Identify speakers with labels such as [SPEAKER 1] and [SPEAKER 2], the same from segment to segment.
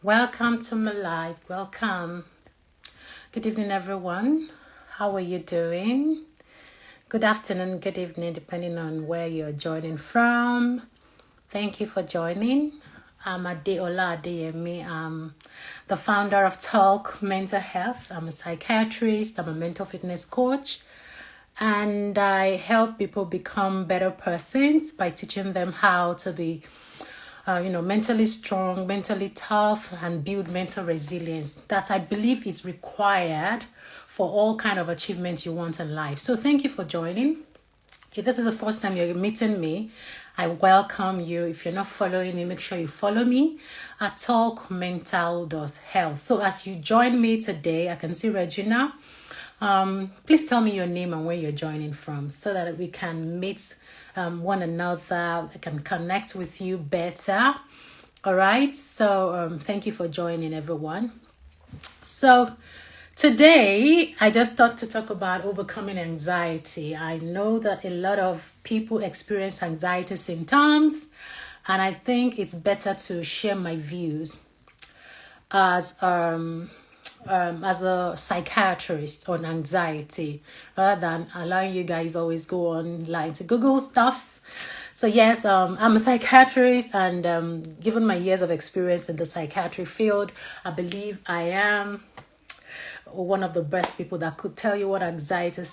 [SPEAKER 1] Welcome to my life. Welcome. Good evening, everyone. How are you doing? Good afternoon, good evening, depending on where you're joining from. Thank you for joining. I'm Adeola Adeyemi. I'm the founder of Talk Mental Health. I'm a psychiatrist. I'm a mental fitness coach. And I help people become better persons by teaching them how to be mentally strong, mentally tough, and build mental resilience that I believe is required for all kind of achievements you want in life. So thank you for joining. If this is the first time you're meeting me, I welcome you. If you're not following me, make sure you follow me at Talk Mental Health. So as you join me today, I can see Regina. Please tell me your name and where you're joining from so that we can meet one another. I can connect with you better. All right. So thank you for joining, everyone. So today, I just thought to talk about overcoming anxiety. I know that a lot of people experience anxiety symptoms, and I think it's better to share my views as a psychiatrist on anxiety rather than allowing you guys always go online to Google stuffs. So yes, I'm a psychiatrist, and given my years of experience in the psychiatry field, I believe I am one of the best people that could tell you what anxiety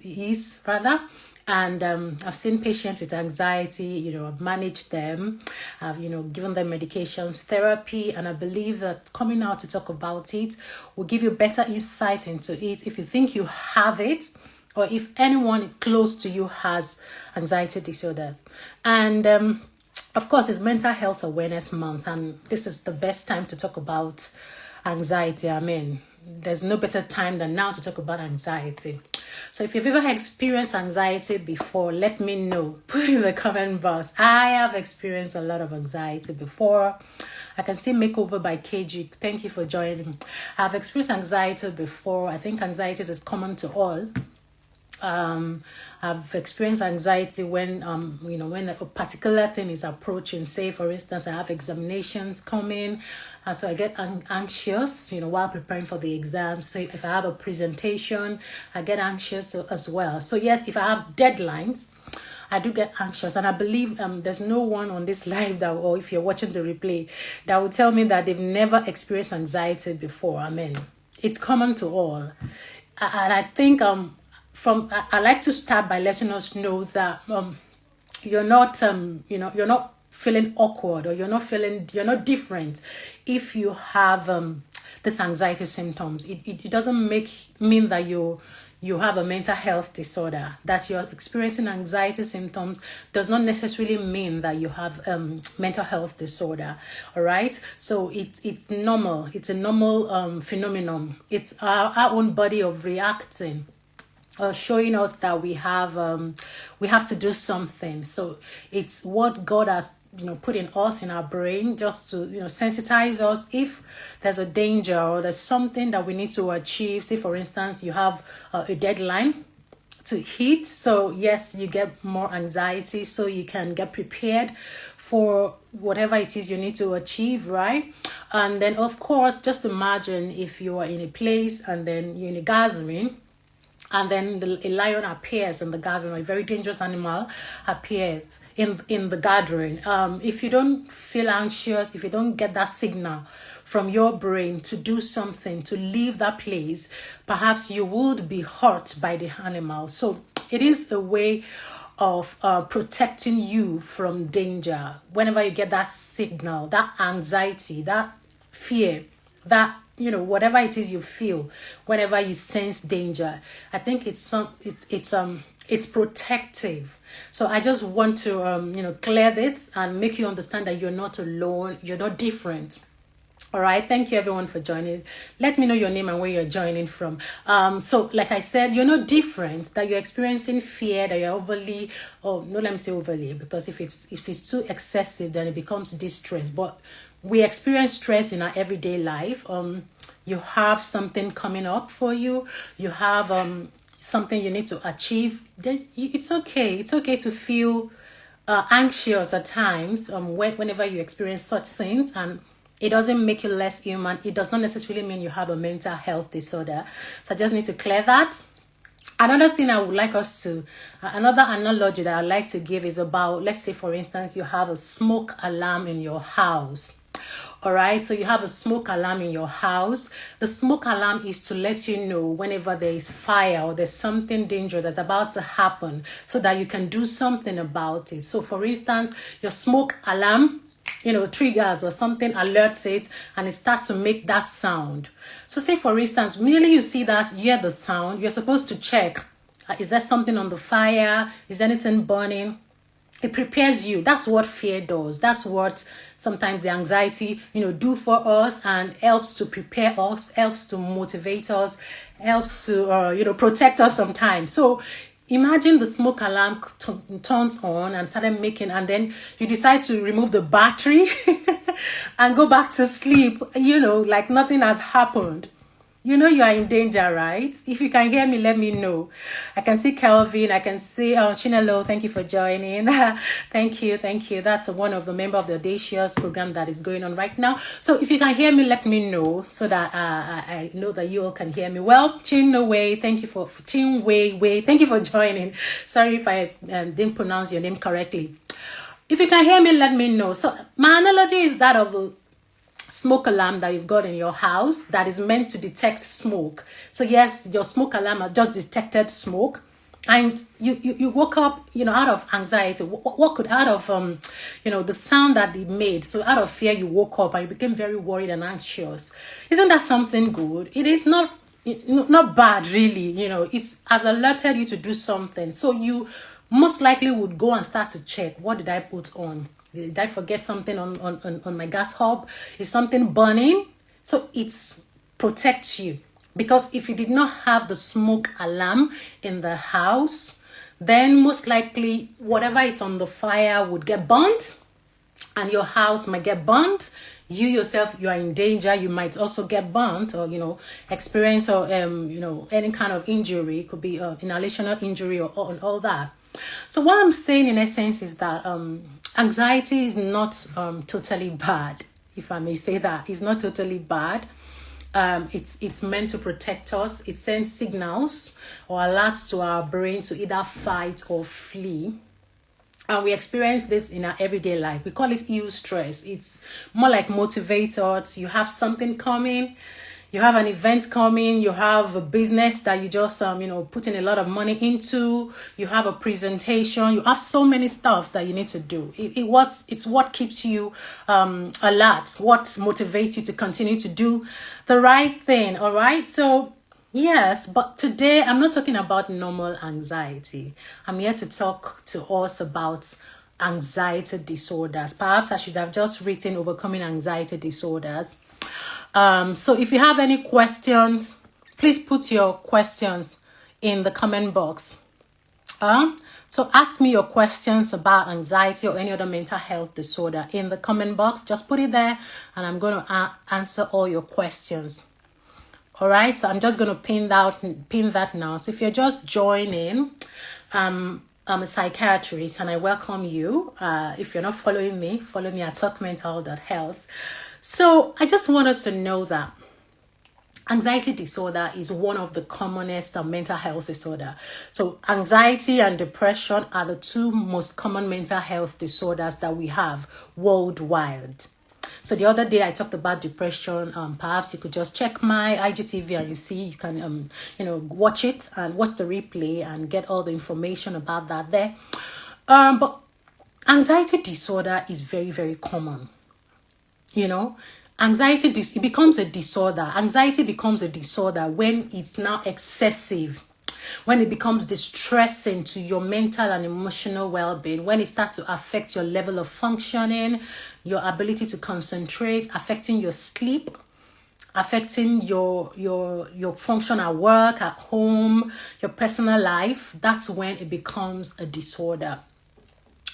[SPEAKER 1] is, rather. And I've seen patients with anxiety, I've managed them, I've, given them medications, therapy, and I believe that coming out to talk about it will give you better insight into it if you think you have it, or if anyone close to you has anxiety disorders. And of course, it's Mental Health Awareness Month, and this is the best time to talk about anxiety. I mean, there's no better time than now to talk about anxiety. So if you've ever experienced anxiety before, let me know. Put in the comment box. I have experienced a lot of anxiety before. I can see Makeover by KG. Thank you for joining. I've experienced anxiety before. I think anxiety is common to all. I've experienced anxiety when when a particular thing is approaching. Say, for instance, I have examinations coming, so I get anxious, while preparing for the exam. So if I have a presentation, I get anxious as well. So yes, if I have deadlines, I do get anxious, and I believe there's no one on this live that, or if you're watching the replay, that will tell me that they've never experienced anxiety before. I mean, it's common to all, and I think I like to start by letting us know that you're not you're not feeling awkward, or you're not different if you have this anxiety symptoms. It doesn't mean that you have a mental health disorder. That you're experiencing anxiety symptoms does not necessarily mean that you have mental health disorder. All right, so it's normal. It's a normal phenomenon. It's our own body of reacting, showing us that we have to do something. So it's what God has put in us, in our brain, just to sensitize us if there's a danger or there's something that we need to achieve. Say, for instance, you have a deadline to hit, so yes, you get more anxiety, so you can get prepared for whatever it is you need to achieve, right? And then of course, just imagine if you are in a place and then you're in a gathering, and then a lion appears in the gathering, or a very dangerous animal appears in the gathering. If you don't feel anxious, if you don't get that signal from your brain to do something, to leave that place, perhaps you would be hurt by the animal. So it is a way of protecting you from danger. Whenever you get that signal, that anxiety, that fear, that whatever it is you feel whenever you sense danger, I think it's protective. So I just want to clear this and make you understand that you're not alone, you're not different. All right, thank you everyone for joining. Let me know your name and where you're joining from. So like I said, you're not different, that you're experiencing fear, that you're overly, let me say overly, because if it's too excessive, then it becomes distress. But we experience stress in our everyday life. You have something coming up for you. You have something you need to achieve. Then it's okay. It's okay to feel anxious at times. Whenever you experience such things, and It doesn't make you less human. It does not necessarily mean you have a mental health disorder. So I just need to clear that. Another thing I would like us to, another analogy that I'd like to give is about, let's say, for instance, you have a smoke alarm in your house. All right, so you have a smoke alarm in your house. The smoke alarm is to let you know whenever there is fire or there's something dangerous that's about to happen so that you can do something about it. So, for instance, your smoke alarm, triggers or something alerts it and it starts to make that sound. So say for instance, merely you see that, you hear the sound, you're supposed to check, is there something on the fire? Is anything burning? It prepares you. That's what fear does. That's what sometimes the anxiety, do for us, and helps to prepare us, helps to motivate us, helps to, protect us sometimes. So imagine the smoke alarm turns on and started making, and then you decide to remove the battery and go back to sleep, like nothing has happened. You are in danger, right? If you can hear me, let me know. I can see Kelvin. I can see Chinelo. Thank you for joining. Thank you. That's one of the member of the Audacious program that is going on right now. So if you can hear me, let me know so that I know that you all can hear me well. Chinwei, thank you for Chinwei. Thank you for joining. Sorry if I didn't pronounce your name correctly. If you can hear me, let me know. So my analogy is that of a smoke alarm that you've got in your house that is meant to detect smoke. So yes, your smoke alarm has just detected smoke, and you woke up, out of anxiety. What could, out of the sound that it made. So out of fear, you woke up and you became very worried and anxious. Isn't that something good? It is not bad, really. It's has alerted you to do something. So you most likely would go and start to check, what did I put on? Did I forget something on my gas hob? Is something burning? So it protects you. Because if you did not have the smoke alarm in the house, then most likely whatever is on the fire would get burnt, and your house might get burnt. You yourself, you are in danger. You might also get burnt, or experience or any kind of injury. It could be inhalational injury or all that. So what I'm saying in essence is that anxiety is not totally bad, if I may say that. It's not totally bad. It's meant to protect us. It sends signals or alerts to our brain to either fight or flee. And we experience this in our everyday life. We call it eustress. It's more like motivators. You have something coming. You have an event coming, you have a business that you just, putting a lot of money into, you have a presentation, you have so many stuff that you need to do. It's what keeps you alert, what motivates you to continue to do the right thing, all right? So, yes, but today I'm not talking about normal anxiety. I'm here to talk to us about anxiety disorders. Perhaps I should have just written overcoming anxiety disorders. So if you have any questions, please put your questions in the comment box. So ask me your questions about anxiety or any other mental health disorder in the comment box. Just put it there and I'm going to answer all your questions. All right, so I'm just going to pin that now. So if you're just joining, I'm a psychiatrist and I welcome you. If you're not following me, follow me at talkmental.health. So I just want us to know that anxiety disorder is one of the commonest mental health disorder. So anxiety and depression are the two most common mental health disorders that we have worldwide. So the other day I talked about depression. Perhaps you could just check my IGTV and you can watch it and watch the replay and get all the information about that there. But anxiety disorder is very, very common. Anxiety it becomes a disorder. Anxiety becomes a disorder when it's now excessive, when it becomes distressing to your mental and emotional well-being, when it starts to affect your level of functioning, your ability to concentrate, affecting your sleep, affecting your function at work, at home, your personal life. That's when it becomes a disorder.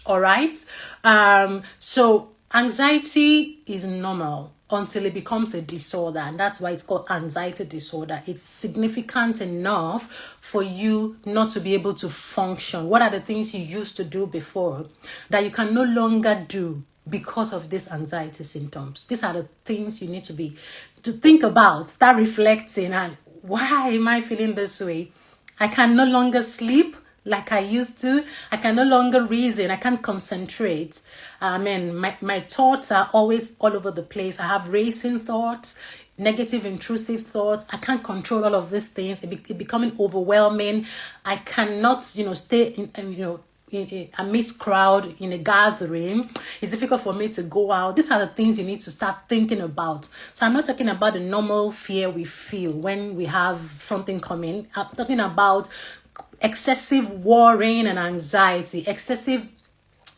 [SPEAKER 1] All right. So anxiety is normal until it becomes a disorder, and that's why it's called anxiety disorder. It's significant enough for you not to be able to function. What are the things you used to do before that you can no longer do because of these anxiety symptoms. These are the things you need to think about, start reflecting, and why am I feeling this way? I can no longer sleep like I used to. I can no longer reason. I can't concentrate. My thoughts are always all over the place. I have racing thoughts, negative, intrusive thoughts. I can't control all of these things. It becoming overwhelming. I cannot, stay in a mixed crowd in a gathering. It's difficult for me to go out. These are the things you need to start thinking about. So I'm not talking about the normal fear we feel when we have something coming. I'm talking about excessive worrying and anxiety, excessive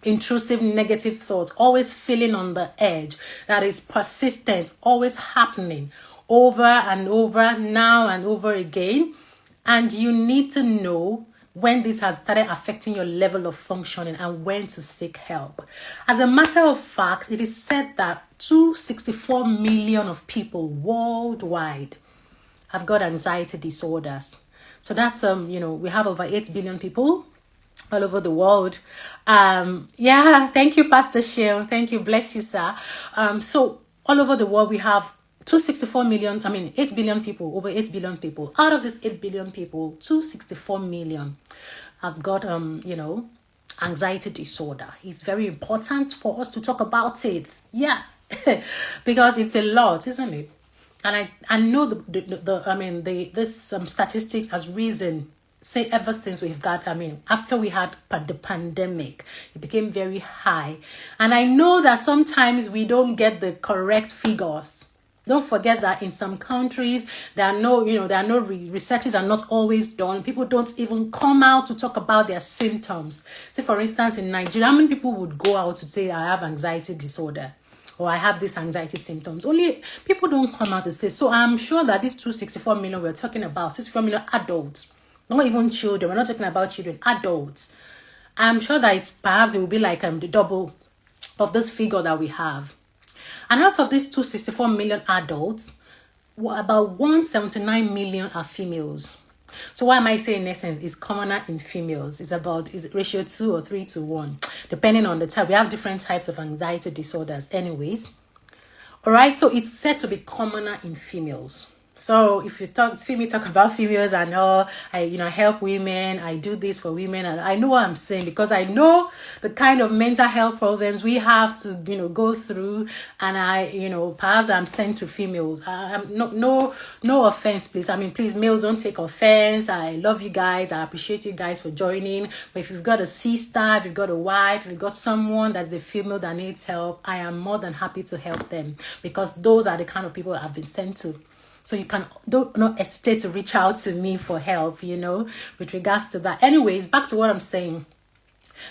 [SPEAKER 1] intrusive negative thoughts, always feeling on the edge, that is persistent, always happening over and over, now and over again. And you need to know when this has started affecting your level of functioning and when to seek help. As a matter of fact, it is said that 264 million of people worldwide have got anxiety disorders. So that's, we have over 8 billion people all over the world. Thank you, Pastor Shale. Thank you. Bless you, sir. So all over the world, we have 8 billion people, over 8 billion people. Out of these 8 billion people, 264 million have got, anxiety disorder. It's very important for us to talk about it. Yeah, because it's a lot, isn't it? And I know this statistics has risen, say ever since after we had the pandemic, it became very high. And I know that sometimes we don't get the correct figures. Don't forget that in some countries, researches are not always done. People don't even come out to talk about their symptoms. Say, for instance, in Nigeria, how many people would go out to say, I have anxiety disorder, or I have these anxiety symptoms? Only people don't come out to say. So I'm sure that these 264 million we're talking about, 64 million adults, not even children. We're not talking about children, adults. I'm sure that perhaps it will be like the double of this figure that we have. And out of these 264 million adults, about 179 million are females. So why am I saying in essence it's commoner in females? It's ratio 2 or 3 to 1, depending on the type. We have different types of anxiety disorders anyways. All right, so it's said to be commoner in females. So if you see me talk about females, I know I help women. I do this for women, and I know what I'm saying because I know the kind of mental health problems we have to go through. And perhaps I'm sent to females. No offense, please. Please, males, don't take offense. I love you guys. I appreciate you guys for joining. But if you've got a sister, if you've got a wife, if you've got someone that's a female that needs help, I am more than happy to help them because those are the kind of people I've been sent to. So you don't hesitate to reach out to me for help, with regards to that. Anyways, back to what I'm saying.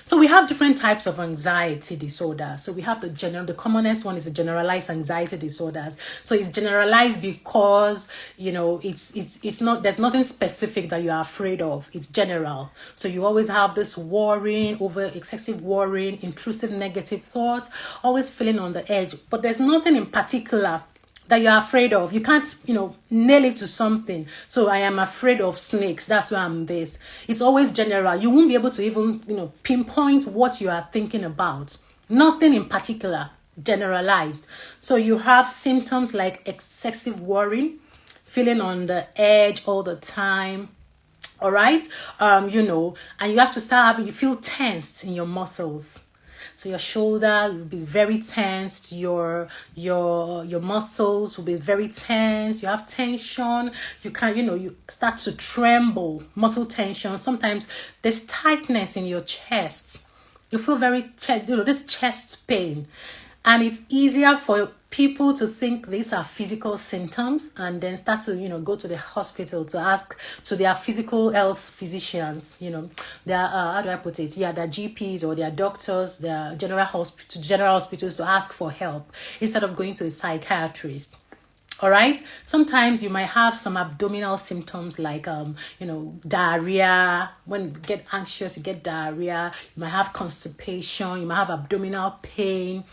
[SPEAKER 1] So we have different types of anxiety disorders. So we have the commonest one is the generalized anxiety disorders. So it's generalized because, it's not, there's nothing specific that you are afraid of. It's general. So you always have this excessive worrying, intrusive negative thoughts, always feeling on the edge. But there's nothing in particular that you're afraid of. You can't, nail it to something. So I am afraid of snakes. That's why I'm this. It's always general. You won't be able to even, pinpoint what you are thinking about. Nothing in particular, generalized. So you have symptoms like excessive worry, feeling on the edge all the time. All right. And you have to you feel tensed in your muscles. So your shoulder will be very tensed, your muscles will be very tense, you have tension, you start to tremble, muscle tension. Sometimes there's tightness in your chest. You feel this chest pain. And it's easier for people to think these are physical symptoms and then start to, go to the hospital to ask to their physical health physicians, their, how do I put it? Yeah, their GPs or their doctors, their general hospitals to ask for help instead of going to a psychiatrist. All right. Sometimes you might have some abdominal symptoms like, diarrhea. When you get anxious, you get diarrhea. You might have constipation. You might have abdominal pain.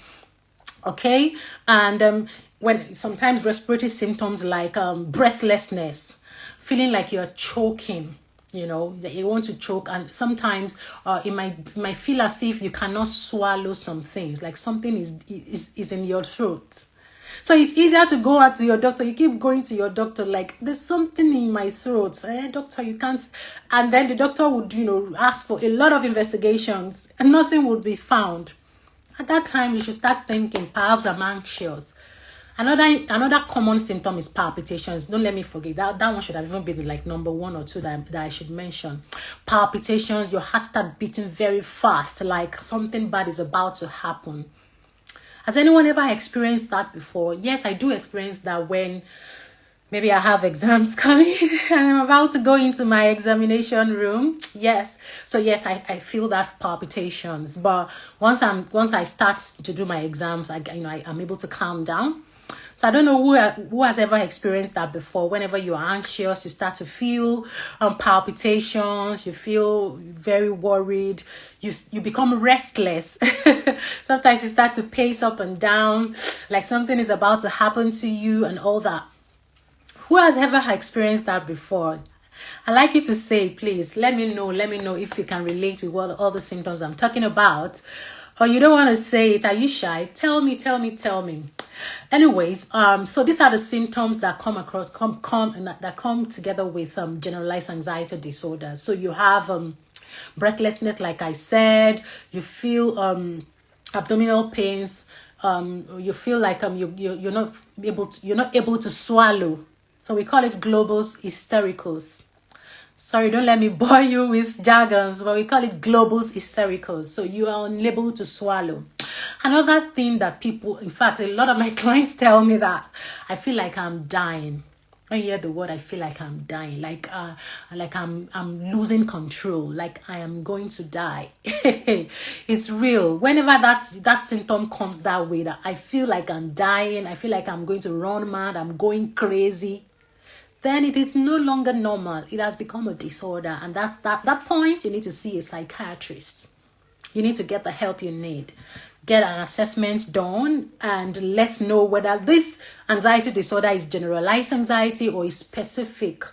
[SPEAKER 1] Okay. And when sometimes respiratory symptoms like breathlessness, feeling like you're choking. you want to choke, and sometimes it might feel as if you cannot swallow some things, like something is in your throat. So it's easier to go out to your doctor. You keep going to your doctor, like, there's something in my throat. Doctor, you can't. And then the doctor would, ask for a lot of investigations and nothing would be found. At that time, you should start thinking, perhaps I'm anxious. Another common symptom is palpitations. Don't let me forget that one should have even been like number 1 or 2 that I should mention. Palpitations, your heart start beating very fast, like something bad is about to happen. Has anyone ever experienced that before? Yes, I do experience that when maybe I have exams coming and I'm about to go into my examination room. Yes. So yes, I feel that palpitations. But once I start to do my exams, I'm able to calm down. So I don't know who has ever experienced that before. Whenever you are anxious, you start to feel palpitations, you feel very worried, you become restless. Sometimes you start to pace up and down, like something is about to happen to you and all that. Who has ever experienced that before? I'd like you to say, please, let me know if you can relate with all the symptoms I'm talking about. Or you don't want to say it, are you shy? Tell me. Anyways, so these are the symptoms that come together with generalized anxiety disorder. So you have breathlessness, like I said. You feel abdominal pains. You feel like you're not able to swallow. So we call it global hystericals. Sorry, don't let me bore you with jargons, but we call it global hystericals. So you are unable to swallow. Another thing that people, in fact, a lot of my clients tell me that I feel like I'm dying. When you hear the word, I feel like I'm dying, like I'm losing control, like I am going to die. It's real. Whenever that symptom comes that way, that I feel like I'm dying, I feel like I'm going to run mad, I'm going crazy, then it is no longer normal. It has become a disorder. And that's that point, you need to see a psychiatrist. You need to get the help you need. Get an assessment done and let's know whether this anxiety disorder is generalized anxiety or is specific.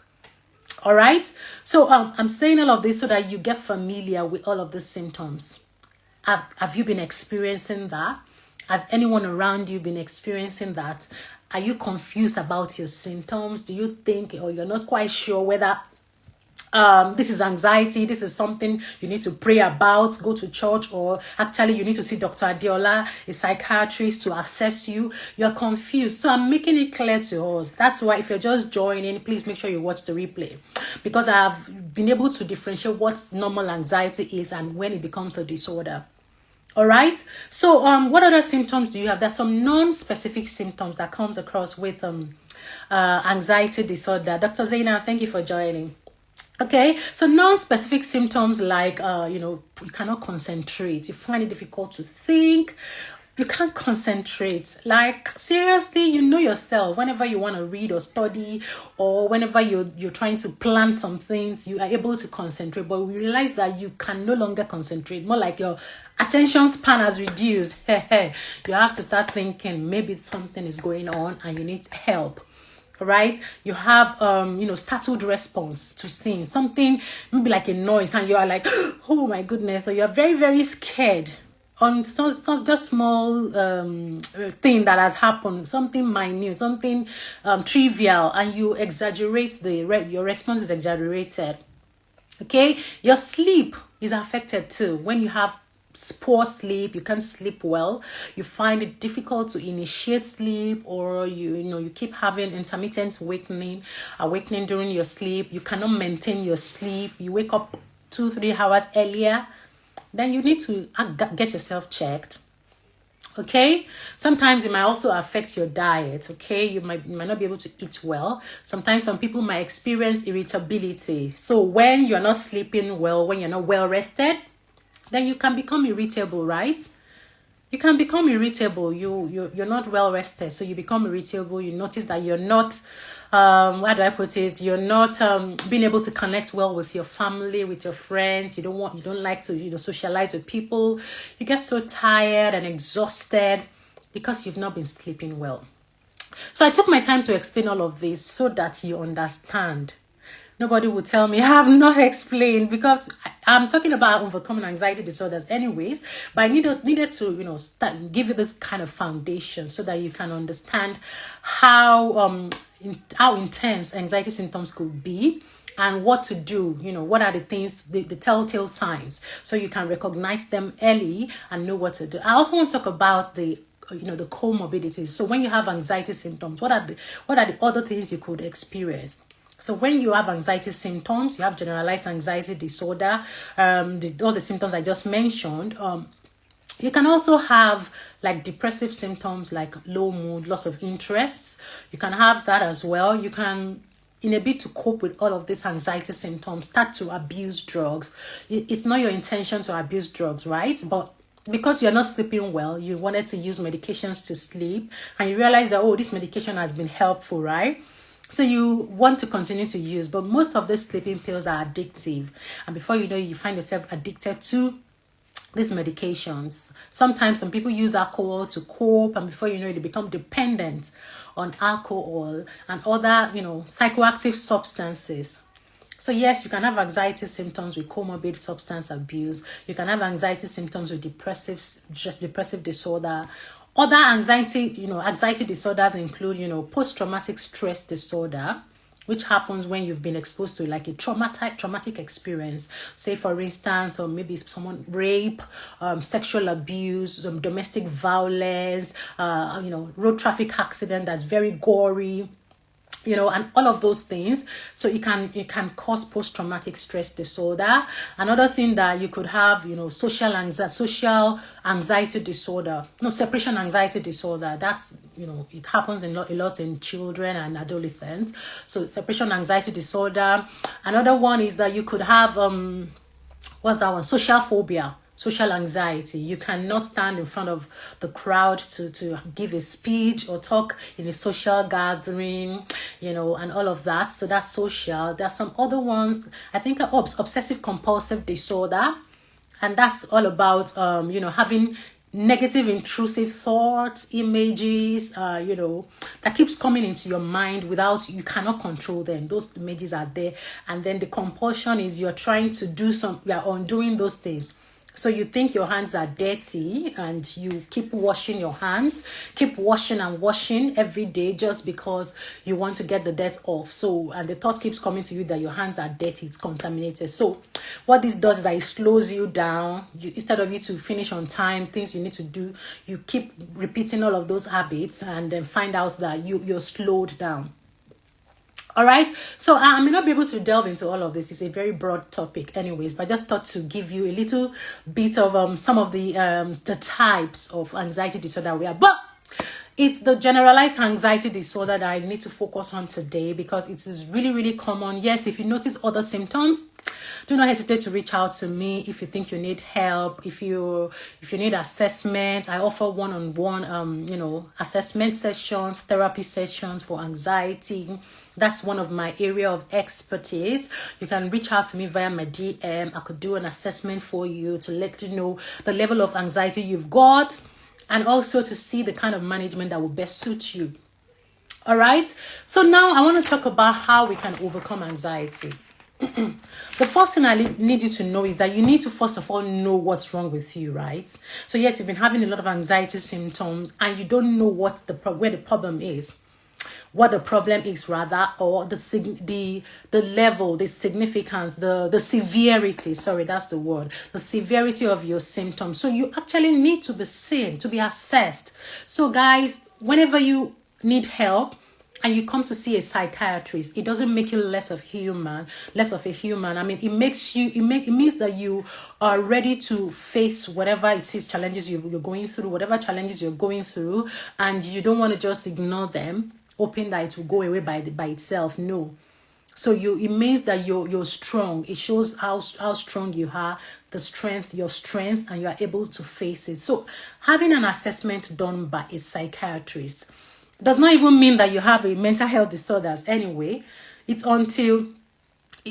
[SPEAKER 1] All right? So I'm saying all of this so that you get familiar with all of the symptoms. Have you been experiencing that? Has anyone around you been experiencing that? Are you confused about your symptoms? Do you think, or you're not quite sure whether this is anxiety, this is something you need to pray about, go to church, or actually you need to see Dr. Adiola, a psychiatrist, to assess you? You're confused. So I'm making it clear to us. That's why if you're just joining, please make sure you watch the replay, because I have been able to differentiate what normal anxiety is and when it becomes a disorder. All right. So what other symptoms do you have? There's some non-specific symptoms that comes across with anxiety disorder. Dr. Zaina, thank you for joining. Okay, so non-specific symptoms like you cannot concentrate, you find it difficult to think, you can't concentrate. Like, seriously, you know yourself, whenever you want to read or study, or whenever you're trying to plan some things, you are able to concentrate, but we realize that you can no longer concentrate. More like your attention span has reduced. You have to start thinking maybe something is going on and you need help. Right? You have startled response to things, something maybe like a noise, and you are like, oh my goodness, or you are very, very scared on some just small thing that has happened, something minute, something trivial, and you exaggerate your response is exaggerated. Okay, your sleep is affected too. When you have poor sleep, you can't sleep well, you find it difficult to initiate sleep, or you keep having intermittent awakening during your sleep, you cannot maintain your sleep, you wake up 2-3 hours earlier, then you need to get yourself checked. Okay, sometimes it might also affect your diet. Okay, you might not be able to eat well. Sometimes some people might experience irritability. So when you're not sleeping well, when you're not well rested, then you can become irritable, right? You can become irritable. You're not well rested, so you become irritable. You notice that you're not, how do I put it? You're not being able to connect well with your family, with your friends. You don't like to socialize with people. You get so tired and exhausted because you've not been sleeping well. So I took my time to explain all of this so that you understand. Nobody will tell me I have not explained, because I'm talking about overcoming anxiety disorders anyways, but I needed to, start give you this kind of foundation so that you can understand how intense anxiety symptoms could be, and what to do, what are the things, the telltale signs, so you can recognize them early and know what to do. I also want to talk about the comorbidities. So when you have anxiety symptoms, what are the other things you could experience? So when you have anxiety symptoms, you have generalized anxiety disorder, all the symptoms I just mentioned. You can also have like depressive symptoms like low mood, loss of interests. You can have that as well. You can, in a bit to cope with all of these anxiety symptoms, start to abuse drugs. It's not your intention to abuse drugs, right? But because you're not sleeping well, you wanted to use medications to sleep, and you realize that, oh, this medication has been helpful, right? So you want to continue to use, but most of these sleeping pills are addictive. And before you know, you find yourself addicted to these medications. Sometimes some people use alcohol to cope, and before you know it, they become dependent on alcohol and other, psychoactive substances. So yes, you can have anxiety symptoms with comorbid substance abuse. You can have anxiety symptoms with depressive disorder. Other anxiety disorders include, post-traumatic stress disorder, which happens when you've been exposed to like a traumatic experience. Say for instance, or maybe someone rape, sexual abuse, domestic violence, road traffic accident that's very gory, and all of those things. So it can cause post-traumatic stress disorder. Another thing that you could have, social anxiety disorder, separation anxiety disorder. That's, it happens a lot in children and adolescents. So separation anxiety disorder. Another one is that you could have, what's that one? Social anxiety. You cannot stand in front of the crowd to give a speech or talk in a social gathering, and all of that. So that's social. There's some other ones. I think obsessive compulsive disorder, and that's all about having negative intrusive thoughts, images, that keeps coming into your mind you cannot control them. Those images are there, and then the compulsion is you're trying to do you're undoing those things. So you think your hands are dirty, and you keep washing your hands, keep washing and washing every day just because you want to get the dirt off. So, and the thought keeps coming to you that your hands are dirty, it's contaminated. So what this does is that it slows you down. Instead of you to finish on time, things you need to do, you keep repeating all of those habits, and then find out that you're slowed down. All right, so I may not be able to delve into all of this. It's a very broad topic anyways, but I just thought to give you a little bit of some of the types of anxiety disorder we have. But it's the generalized anxiety disorder that I need to focus on today, because it is really, really common. Yes, if you notice other symptoms, do not hesitate to reach out to me if you think you need help. If you need assessment, I offer one-on-one assessment sessions, therapy sessions for anxiety. That's one of my area of expertise. You can reach out to me via my DM. I could do an assessment for you to let you know the level of anxiety you've got, and also to see the kind of management that will best suit you. All right. So now I want to talk about how we can overcome anxiety. The first thing I need you to know is that you need to first of all know what's wrong with you, right? So yes, you've been having a lot of anxiety symptoms, and you don't know where the problem is. What the problem is, rather, or the level, the significance, the severity. Sorry, that's the word. The severity of your symptoms. So you actually need to be seen, to be assessed. So guys, whenever you need help and you come to see a psychiatrist, it doesn't make you less of a human. I mean, it means that you are ready to face whatever it is, challenges you're going through, and you don't want to just ignore them, hoping that it will go away by itself. No. So it means that you're strong. It shows how strong you are, your strength, and you are able to face it. So having an assessment done by a psychiatrist does not even mean that you have a mental health disorders anyway. It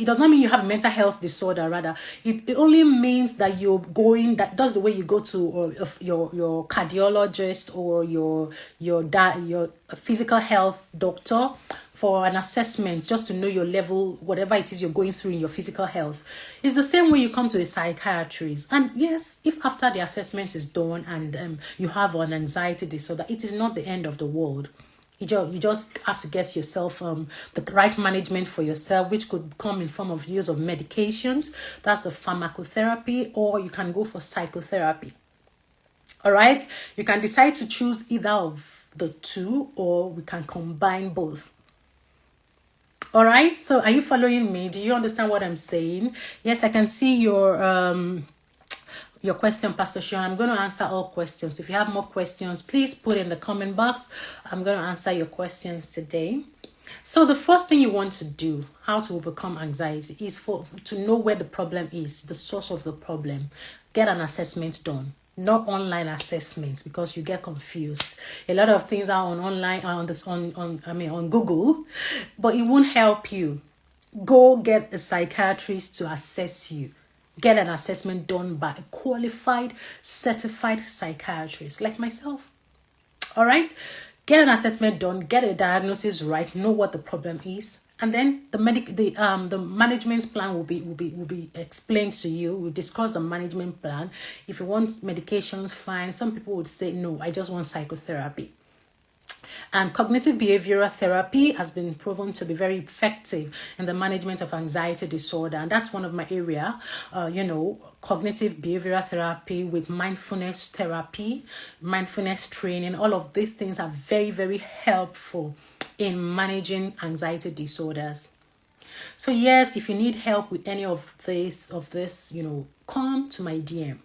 [SPEAKER 1] does not mean you have a mental health disorder, rather. It only means that that's the way you go to your cardiologist or your physical health doctor for an assessment, just to know your level, whatever it is you're going through in your physical health. It's the same way you come to a psychiatrist. And yes, if after the assessment is done and you have an anxiety disorder, it is not the end of the world. You just have to get yourself the right management for yourself, which could come in form of use of medications. That's the pharmacotherapy, or you can go for psychotherapy. All right, you can decide to choose either of the two, or we can combine both. All right, so are you following me? Do you understand what I'm saying? Yes, I can see your question, Pastor Sean. I'm going to answer all questions. If you have more questions, please put in the comment box. I'm going to answer your questions today. So the first thing you want to do, how to overcome anxiety, is to know where the problem is, the source of the problem. Get an assessment done. Not online assessments, because you get confused. A lot of things are on Google, but it won't help you. Go get a psychiatrist to assess you. Get an assessment done by a qualified, certified psychiatrist like myself. All right? Get an assessment done, get a diagnosis right, know what the problem is, and then the management plan will be explained to you. We'll discuss the management plan. If you want medications, fine. Some people would say, no, I just want psychotherapy. And cognitive behavioral therapy has been proven to be very effective in the management of anxiety disorder. And that's one of my area, cognitive behavioral therapy with mindfulness therapy, mindfulness training. All of these things are very, very helpful in managing anxiety disorders. So yes, if you need help with any of this, come to my DM.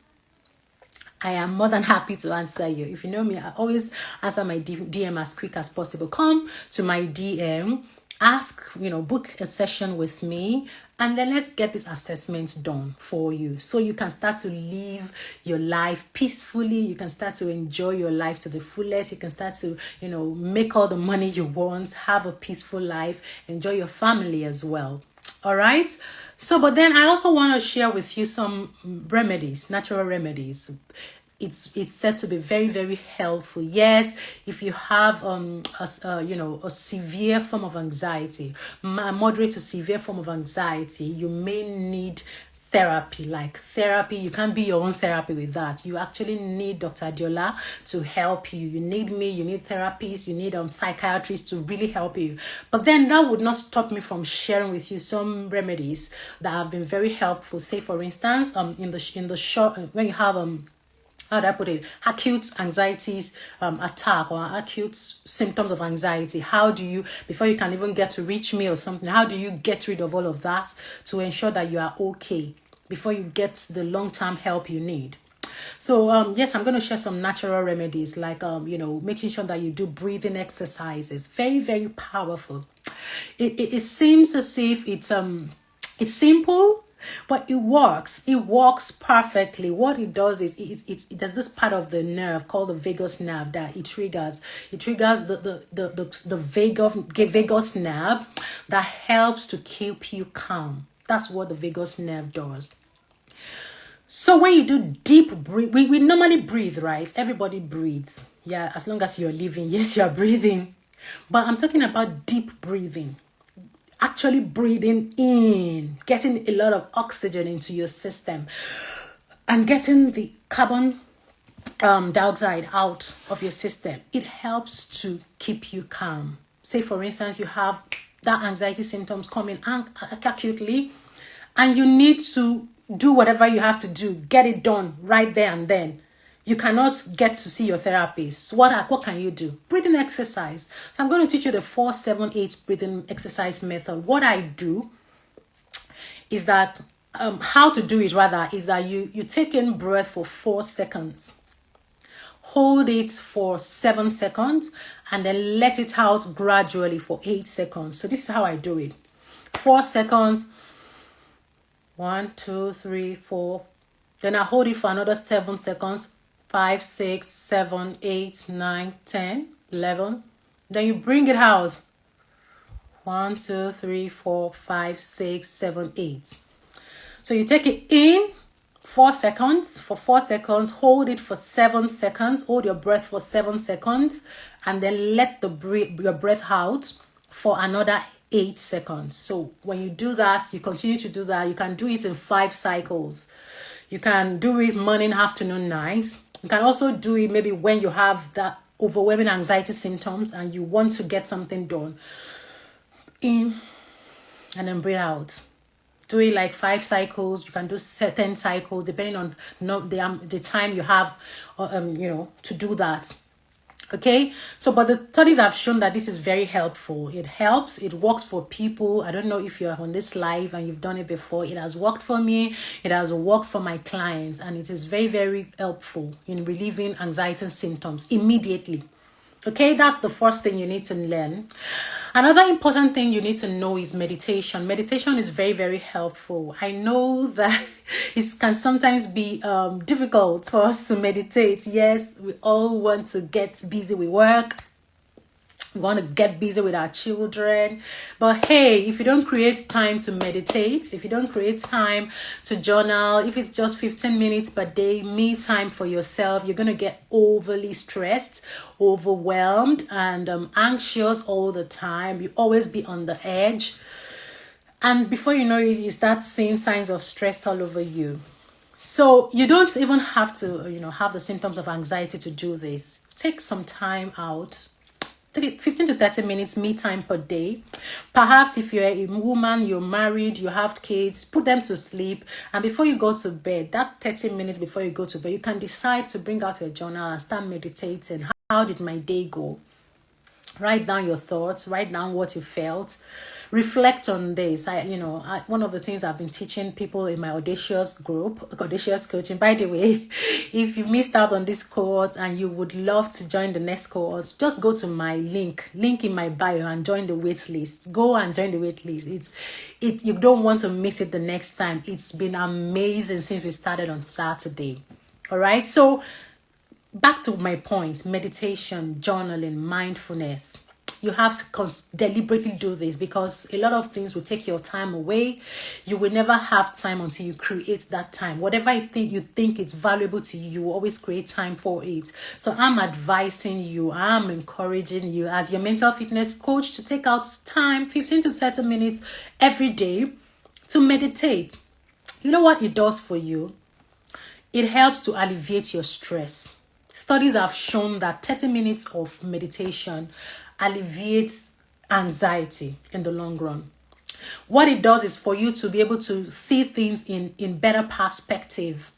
[SPEAKER 1] I am more than happy to answer you. If you know me, I always answer my DM as quick as possible. Come to my DM, ask, book a session with me, and then let's get this assessment done for you, so you can start to live your life peacefully. You can start to enjoy your life to the fullest. You can start to, make all the money you want, have a peaceful life, enjoy your family as well. All right. So, but then I also want to share with you some remedies, natural remedies. It's said to be very, very helpful. Yes, if you have a severe form of anxiety, moderate to severe form of anxiety, you may need therapy. You can't be your own therapy with that. You actually need Dr. Adiola to help you. You need me, you need therapists, you need psychiatrists to really help you. But then that would not stop me from sharing with you some remedies that have been very helpful. Say for instance, in the short, when you have how do I put it? Acute anxieties attack, or acute symptoms of anxiety. How do you, before you can even get to reach me or something, how do you get rid of all of that to ensure that you are okay before you get the long-term help you need? So, yes, I'm going to share some natural remedies, like, making sure that you do breathing exercises. Very, very powerful. It seems as if it's simple, but it works. It works perfectly. What it does is it does this part of the nerve called the vagus nerve that it triggers. It triggers the vagus nerve that helps to keep you calm. That's what the vagus nerve does. So when you do deep breathe, we normally breathe, right? Everybody breathes. Yeah, as long as you're living, yes, you're breathing. But I'm talking about deep breathing. Actually breathing in, getting a lot of oxygen into your system and getting the carbon dioxide out of your system. It helps to keep you calm. Say, for instance, you have that anxiety symptoms coming acutely, and you need to do whatever you have to do. Get it done right there and then. You cannot get to see your therapist. What can you do? Breathing exercise. So I'm going to teach you the 4-7-8 breathing exercise method. What I do is that, how to do it rather, is that you take in breath for 4 seconds. Hold it for 7 seconds and then let it out gradually for 8 seconds. So this is how I do it. 4 seconds. 1, 2, 3, 4. Then I hold it for another 7 seconds. 5, 6, 7, 8, 9, 10, 11. Then you bring it out. 1, 2, 3, 4, 5, 6, 7, 8. So you take it in 4 seconds. For 4 seconds, hold it for 7 seconds. Hold your breath for 7 seconds. And then let your breath out for another 8 seconds. So when you do that, you continue to do that. You can do it in 5 cycles. You can do it morning, afternoon, night. You can also do it maybe when you have that overwhelming anxiety symptoms and you want to get something done. In and then breathe out. Do it like 5 cycles. You can do 10 cycles depending on the time you have, to do that. Okay, so but the studies have shown that this is very helpful. It helps, it works for people. I don't know if you're on this live and you've done it before. It has worked for me, it has worked for my clients, and it is very, very helpful in relieving anxiety symptoms immediately. Okay, that's the first thing you need to learn. Another important thing you need to know is meditation. Meditation is very, very helpful. I know that it can sometimes be difficult for us to meditate. Yes, we all want to get busy with work. We want to get busy with our children. But hey, if you don't create time to meditate, if you don't create time to journal, if it's just 15 minutes per day, me time for yourself, you're going to get overly stressed, overwhelmed, and anxious all the time. You always be on the edge. And before you know it, you start seeing signs of stress all over you. So you don't even have to, have the symptoms of anxiety to do this. Take some time out. 15 to 30 minutes me time per day. Perhaps if you're a woman, you're married, you have kids, put them to sleep, and before you go to bed, that 30 minutes before you go to bed, you can decide to bring out your journal and start meditating. How did my day go? Write down your thoughts, write down what you felt, reflect on this. One of the things I've been teaching people in my audacious group, audacious coaching. By the way, if you missed out on this cohort and you would love to join the next cohort, just go to my link in my bio and join the wait list. Go and join the wait list. You don't want to miss it the next time. It's been amazing since we started on Saturday. All right, so back to my point, meditation, journaling, mindfulness. You have to deliberately do this because a lot of things will take your time away. You will never have time until you create that time. Whatever you think is valuable to you, you will always create time for it. So I'm advising you, I'm encouraging you as your mental fitness coach to take out time, 15 to 30 minutes every day to meditate. You know what it does for you? It helps to alleviate your stress. Studies have shown that 30 minutes of meditation alleviates anxiety in the long run. What it does is for you to be able to see things in better perspective.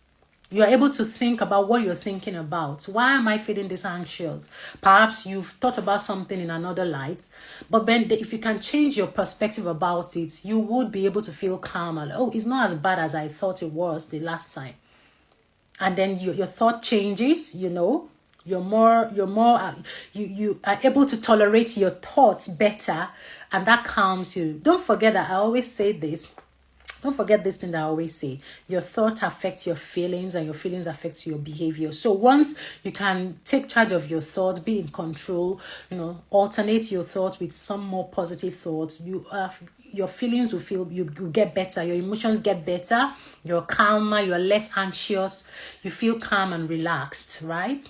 [SPEAKER 1] You are able to think about what you're thinking about. Why am I feeling this anxious? Perhaps you've thought about something in another light, but then if you can change your perspective about it, you would be able to feel calmer. Oh, it's not as bad as I thought it was the last time. And then your thought changes, you're able to tolerate your thoughts better, and that calms you. Don't forget that I always say this. Don't forget this thing that I always say. Your thoughts affect your feelings, and your feelings affect your behavior. So once you can take charge of your thoughts, be in control, alternate your thoughts with some more positive thoughts, your feelings you get better, your emotions get better, you're calmer, you're less anxious, you feel calm and relaxed, right?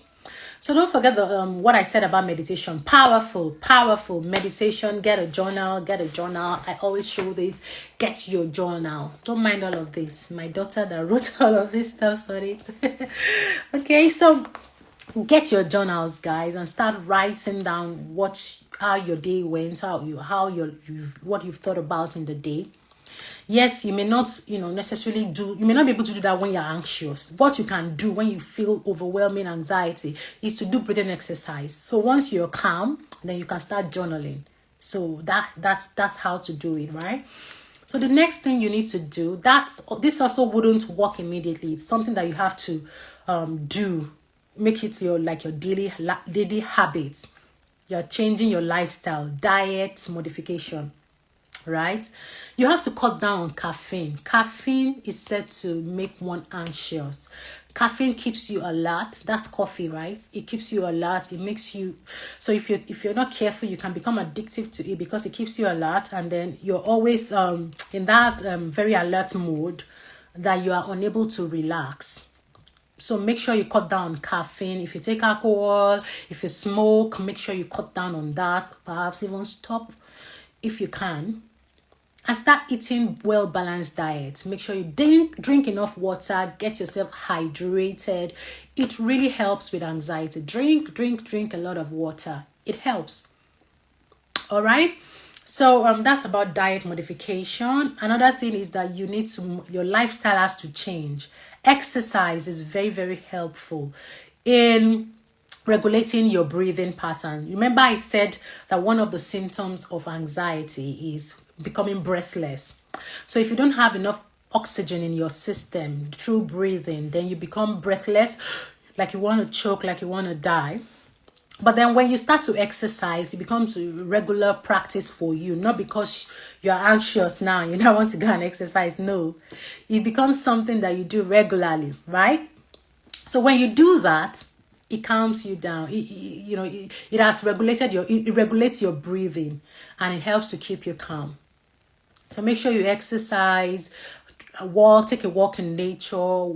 [SPEAKER 1] So don't forget what I said about meditation. Powerful meditation. Get a journal. I always show this. Get your journal. Don't mind all of this. My daughter that wrote all of this stuff on it. Okay, so get your journals, guys, and start writing down how your day went, what you've thought about in the day. Yes, you may not, necessarily you may not be able to do that when you're anxious. What you can do when you feel overwhelming anxiety is to do breathing exercise. So once you're calm, then you can start journaling. So that's how to do it, right? So the next thing you need to do, this also wouldn't work immediately. It's something that you have to do. Make it your daily habits. You're changing your lifestyle, diet modification. Right? You have to cut down on caffeine. Caffeine is said to make one anxious. Caffeine keeps you alert. That's coffee, right? It keeps you alert. It makes you, so if you're not careful, you can become addictive to it because it keeps you alert, and then you're always in that very alert mode that you are unable to relax. So make sure you cut down on caffeine. If you take alcohol, if you smoke, make sure you cut down on that. Perhaps even stop if you can, and start eating well-balanced diet. Make sure you drink enough water, get yourself hydrated. It really helps with anxiety. Drink a lot of water. It helps. All right. So that's about diet modification. Another thing is that your lifestyle has to change. Exercise is very, very helpful in regulating your breathing pattern. Remember I said that one of the symptoms of anxiety is becoming breathless. So if you don't have enough oxygen in your system through breathing, then you become breathless, like you want to choke, like you want to die. But then when you start to exercise, it becomes a regular practice for you. Not because you're anxious now, you don't want to go and exercise. No, it becomes something that you do regularly, right? So when you do that, it calms you down. It has it regulates your breathing, and it helps to keep you calm. So make sure you exercise, take a walk in nature,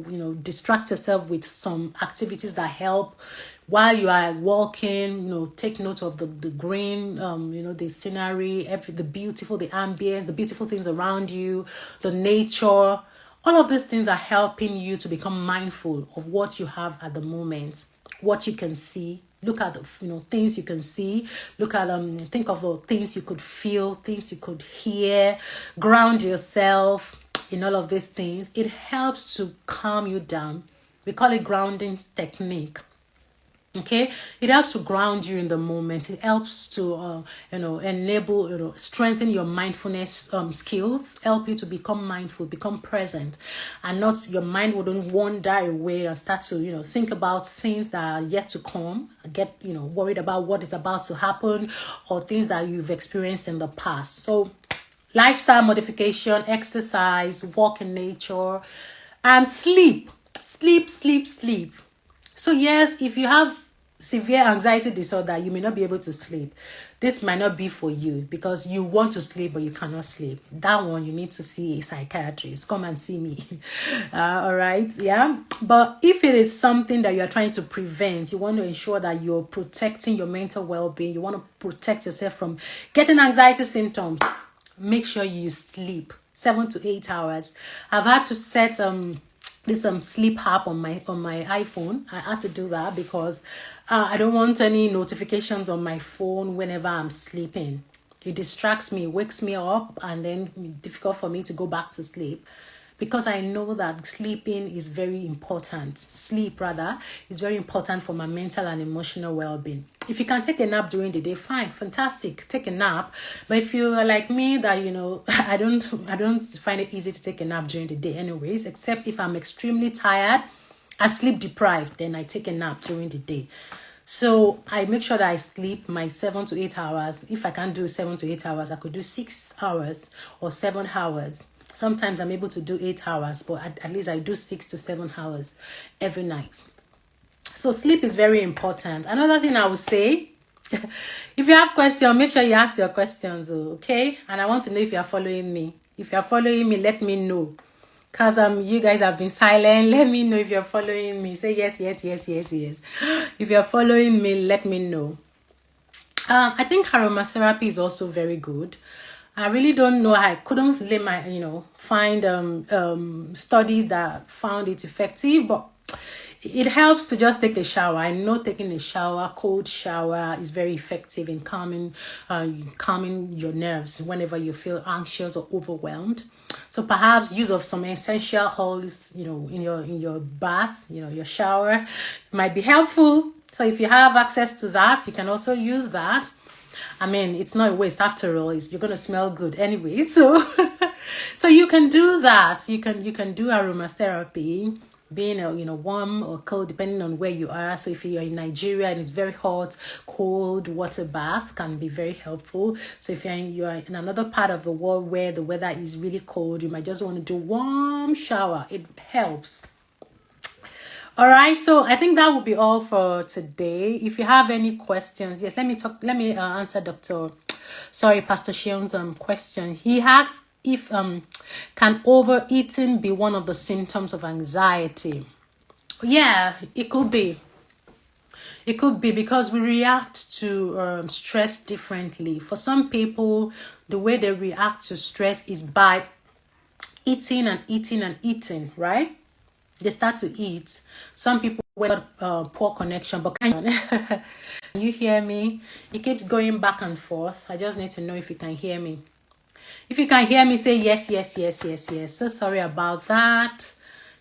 [SPEAKER 1] distract yourself with some activities that help. While you are walking, take note of the green, the scenery, the ambience, the beautiful things around you, the nature. All of these things are helping you to become mindful of what you have at the moment, what you can see. Look at the things you can see. Look at think of the things you could feel, things you could hear. Ground yourself in all of these things. It helps to calm you down. We call it grounding technique. Okay, it helps to ground you in the moment. It helps to enable, strengthen your mindfulness skills, help you to become mindful, become present, and not your mind wouldn't wander away and start to think about things that are yet to come, get worried about what is about to happen, or things that you've experienced in the past. So lifestyle modification, exercise, walk in nature, and sleep. So yes, if you have severe anxiety disorder, you may not be able to sleep. This might not be for you because you want to sleep but you cannot sleep. That one, you need to see a psychiatrist. Come and see me. All right, yeah. But if it is something that you are trying to prevent, you want to ensure that you're protecting your mental well-being, you want to protect yourself from getting anxiety symptoms, make sure you sleep 7 to 8 hours. I've had to set this sleep app on my iPhone. I had to do that because I don't want any notifications on my phone whenever I'm sleeping. It distracts me, wakes me up, and then it's difficult for me to go back to sleep. Because I know that sleeping is very important. Sleep, rather, is very important for my mental and emotional well-being. If you can take a nap during the day, fine, fantastic, take a nap. But if you are like me, that I don't find it easy to take a nap during the day, anyways. Except if I'm extremely tired and sleep deprived, then I take a nap during the day. So I make sure that I sleep my 7 to 8 hours. If I can't do 7 to 8 hours, I could do 6 hours or 7 hours. Sometimes I'm able to do 8 hours, but at least I do 6 to 7 hours every night. So sleep is very important. Another thing I would say, if you have questions, make sure you ask your questions, okay? And I want to know if you are following me. If you are following me, let me know. Because you guys have been silent. Let me know if you're following me. Say yes. If you're following me, let me know. I think aromatherapy is also very good. I really don't know. I couldn't find studies that found it effective, but it helps to just take a shower. I know taking a shower, cold shower, is very effective in calming your nerves whenever you feel anxious or overwhelmed. So perhaps use of some essential oils, in your bath, your shower might be helpful. So if you have access to that, you can also use that. I mean, it's not a waste after all. You're gonna smell good anyway. So you can do that. You can do aromatherapy, being warm or cold depending on where you are. So if you're in Nigeria and it's very hot, cold water bath can be very helpful. So if you're in another part of the world where the weather is really cold, you might just want to do warm shower. It helps. All right, so I think that will be all for today. If you have any questions, yes, let me answer Pastor Shion's question. He asked if can overeating be one of the symptoms of anxiety? Yeah, it could be. It could be because we react to stress differently. For some people, the way they react to stress is by eating and eating and eating, right? They start to eat. Some people with poor connection, but can you hear me? It keeps going back and forth. I just need to know if you can hear me. If you can hear me, say yes, yes, yes, yes, yes. So sorry about that.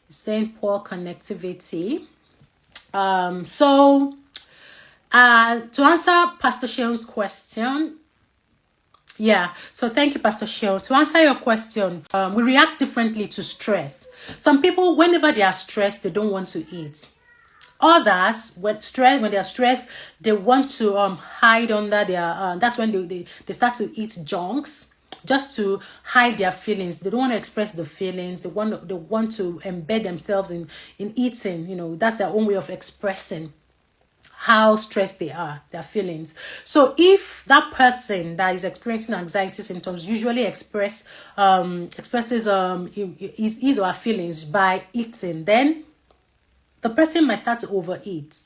[SPEAKER 1] It's saying poor connectivity. So to answer Pastor Shell's question, yeah, so thank you, Pastor Shell. To answer your question, we react differently to stress. Some people, whenever they are stressed, they don't want to eat. Others, when they are stressed, they want to hide under their. That's when they start to eat junks, just to hide their feelings. They don't want to express the feelings. They want to embed themselves in eating. You know, that's their own way of expressing how stressed they are, their feelings. So if that person that is experiencing anxiety symptoms usually expresses his or her feelings by eating, then the person might start to overeat.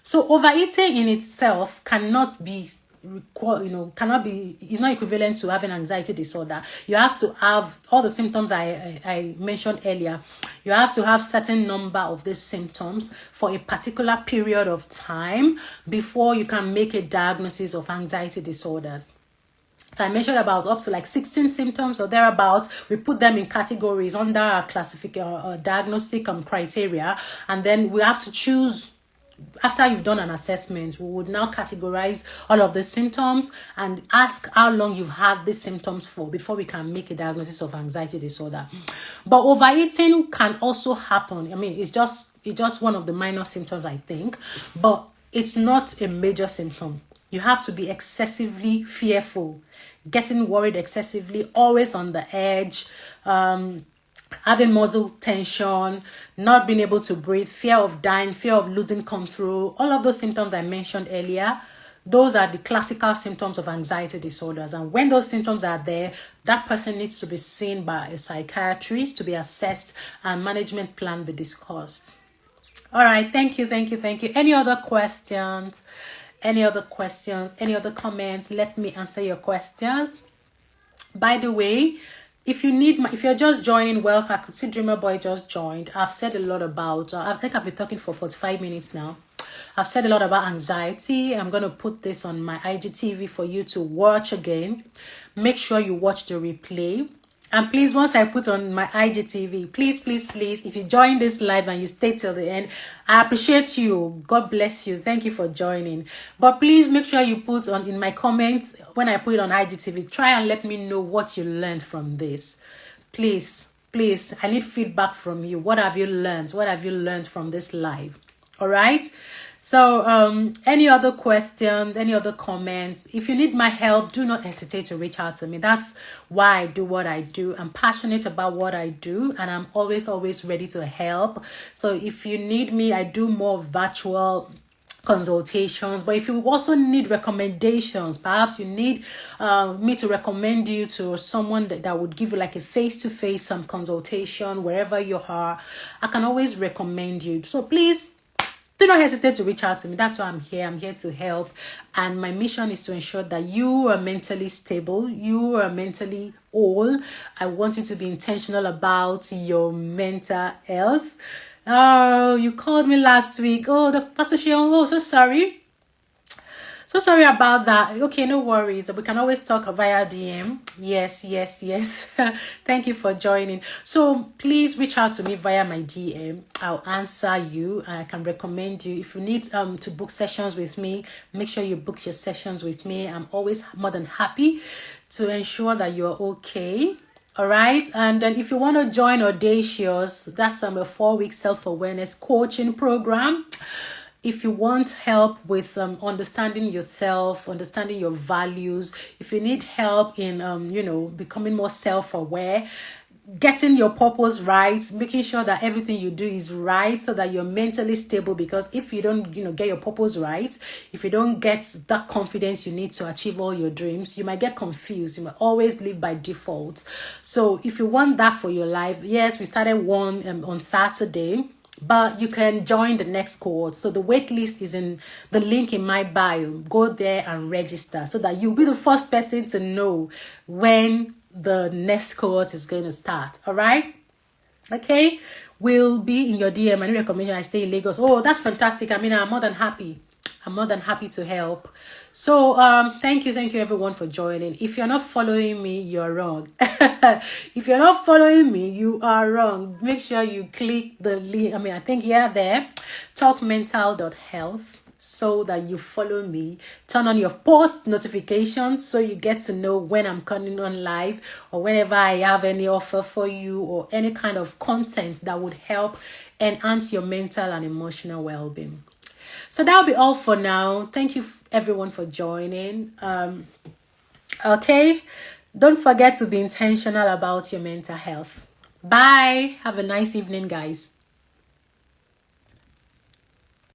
[SPEAKER 1] So overeating in itself cannot be is not equivalent to having anxiety disorder. You have to have all the symptoms I mentioned earlier. You have to have certain number of these symptoms for a particular period of time before you can make a diagnosis of anxiety disorders. So I mentioned about up to like 16 symptoms or thereabouts. We put them in categories under our diagnostic criteria, and then we have to choose. After you've done an assessment, we would now categorize all of the symptoms and ask how long you've had these symptoms for before we can make a diagnosis of anxiety disorder. But overeating can also happen. I mean, it's just one of the minor symptoms, I think, but it's not a major symptom. You have to be excessively fearful, getting worried excessively, always on the edge, having muscle tension, not being able to breathe, fear of dying, fear of losing control. All of those symptoms I mentioned earlier, those are the classical symptoms of anxiety disorders. And when those symptoms are there, that person needs to be seen by a psychiatrist to be assessed and management plan be discussed. All right, thank you. Any other questions? Any other comments? Let me answer your questions. By the way, if you're just joining, welcome. I could see Dreamer Boy just joined. I've said a lot about, I think I've been talking for 45 minutes now. I've said a lot about anxiety. I'm going to put this on my IGTV for you to watch again. Make sure you watch the replay. And please, once I put on my IGTV, please, if you join this live and you stay till the end, I appreciate you. God bless you. Thank you for joining. But please make sure you put on in my comments, when I put it on IGTV, try and let me know what you learned from this. Please, I need feedback from you. What have you learned? What have you learned from this live? All right. So any other questions, any other comments? If you need my help, do not hesitate to reach out to me. That's why I do what I do. I'm passionate about what I do, and I'm always ready to help. So if you need me, I do more virtual consultations. But if you also need recommendations, perhaps you need me to recommend you to someone that would give you like a face-to-face consultation wherever you are, I can always recommend you. So please, do not hesitate to reach out to me. That's why I'm here. I'm here to help. And my mission is to ensure that you are mentally stable. You are mentally whole. I want you to be intentional about your mental health. Oh, you called me last week. Oh, Dr. Pastor Shion. Oh, so sorry. So sorry about that. Okay, no worries. We can always talk via DM. Yes. Thank you for joining. So please reach out to me via my DM. I'll answer you. I can recommend you. If you need to book sessions with me, make sure you book your sessions with me. I'm always more than happy to ensure that you're okay. All right. And then if you want to join Audacious, that's a 4-week self-awareness coaching program. If you want help with understanding yourself, understanding your values, if you need help in, becoming more self-aware, getting your purpose right, making sure that everything you do is right so that you're mentally stable, because if you don't, get your purpose right, if you don't get that confidence you need to achieve all your dreams, you might get confused. You might always live by default. So if you want that for your life, yes, we started one on Saturday. but you can join the next cohort. So the wait list is in the link in my bio. Go there and register so that you'll be the first person to know when the next cohort is going to start. All right. Okay, will be in your DM. I recommend I stay in Lagos. Oh, that's fantastic. I mean, I'm more than happy. I'm more than happy to help. So thank you everyone for joining. If you're not following me, you're wrong. If you're not following me, you are wrong. Make sure you click the link. I mean, I think you're there, talkmental.health, so that you follow me. Turn on your post notifications so you get to know when I'm coming on live, or whenever I have any offer for you, or any kind of content that would help enhance your mental and emotional well-being. So that'll be all for now. Thank you everyone for joining. Okay, don't forget to be intentional about your mental health. Bye. Have a nice evening, guys.